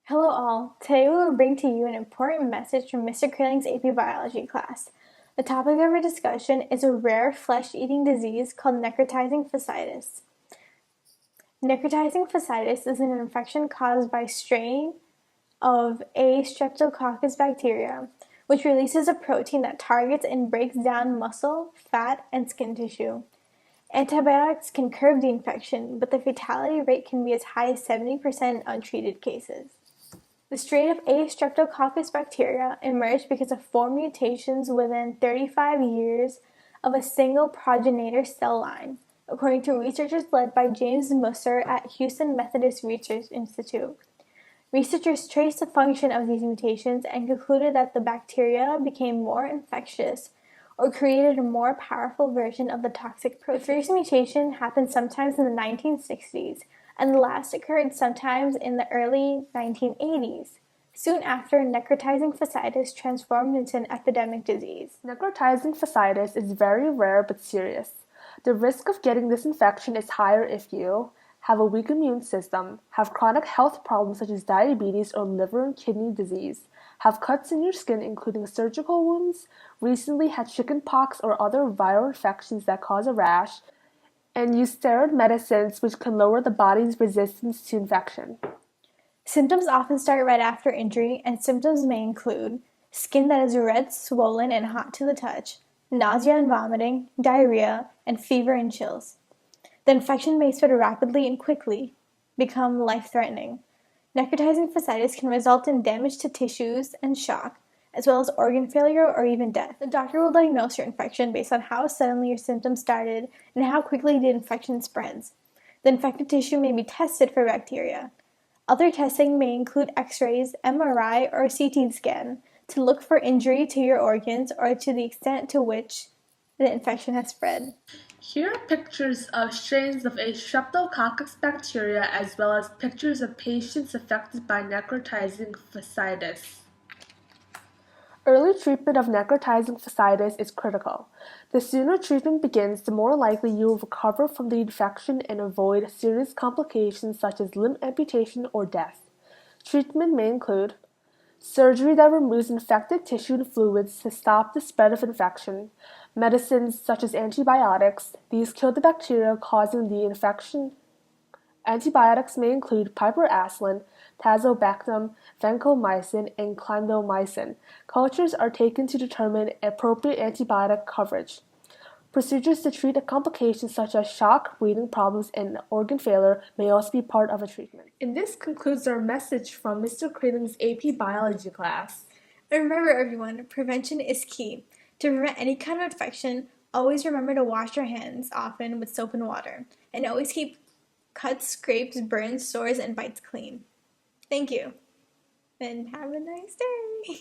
Hello all, today we will bring to you an important message from Mr. Kraling's AP Biology class. The topic of our discussion is a rare flesh-eating disease called necrotizing fasciitis. Necrotizing fasciitis is an infection caused by a strain of A. streptococcus bacteria, which releases a protein that targets and breaks down muscle, fat, and skin tissue. Antibiotics can curb the infection, but the fatality rate can be as high as 70% in untreated cases. The strain of A. streptococcus bacteria emerged because of 4 mutations within 35 years of a single progenitor cell line, according to researchers led by James Musser at Houston Methodist Research Institute. Researchers traced the function of these mutations and concluded that the bacteria became more infectious or created a more powerful version of the toxic protein. The first mutation happened sometimes in the 1960s, and the last occurred sometimes in the early 1980s. Soon after, necrotizing fasciitis transformed into an epidemic disease. Necrotizing fasciitis is very rare but serious. The risk of getting this infection is higher if you have a weak immune system, have chronic health problems such as diabetes or liver and kidney disease, have cuts in your skin including surgical wounds, recently had chickenpox or other viral infections that cause a rash, and use steroid medicines which can lower the body's resistance to infection. Symptoms often start right after injury, and symptoms may include skin that is red, swollen, and hot to the touch, nausea and vomiting, diarrhea, and fever and chills. The infection may spread rapidly and quickly, become life-threatening. Necrotizing fasciitis can result in damage to tissues and shock, as well as organ failure or even death. The doctor will diagnose your infection based on how suddenly your symptoms started and how quickly the infection spreads. The infected tissue may be tested for bacteria. Other testing may include X-rays, MRI, or CT scan to look for injury to your organs or to the extent to which the infection has spread. Here are pictures of strains of A. streptococcus bacteria as well as pictures of patients affected by necrotizing fasciitis. Early treatment of necrotizing fasciitis is critical. The sooner treatment begins, the more likely you will recover from the infection and avoid serious complications such as limb amputation or death. Treatment may include surgery that removes infected tissue and fluids to stop the spread of infection, medicines such as antibiotics. These kill the bacteria causing the infection. Antibiotics may include piperacillin, tazobactam, vancomycin, and clindamycin. Cultures are taken to determine appropriate antibiotic coverage. Procedures to treat complications such as shock, breathing problems, and organ failure may also be part of a treatment. And this concludes our message from Mr. Kraling's AP Biology class. And remember everyone, prevention is key. To prevent any kind of infection, always remember to wash your hands often with soap and water. And always keep cuts, scrapes, burns, sores, and bites clean. Thank you. And have a nice day.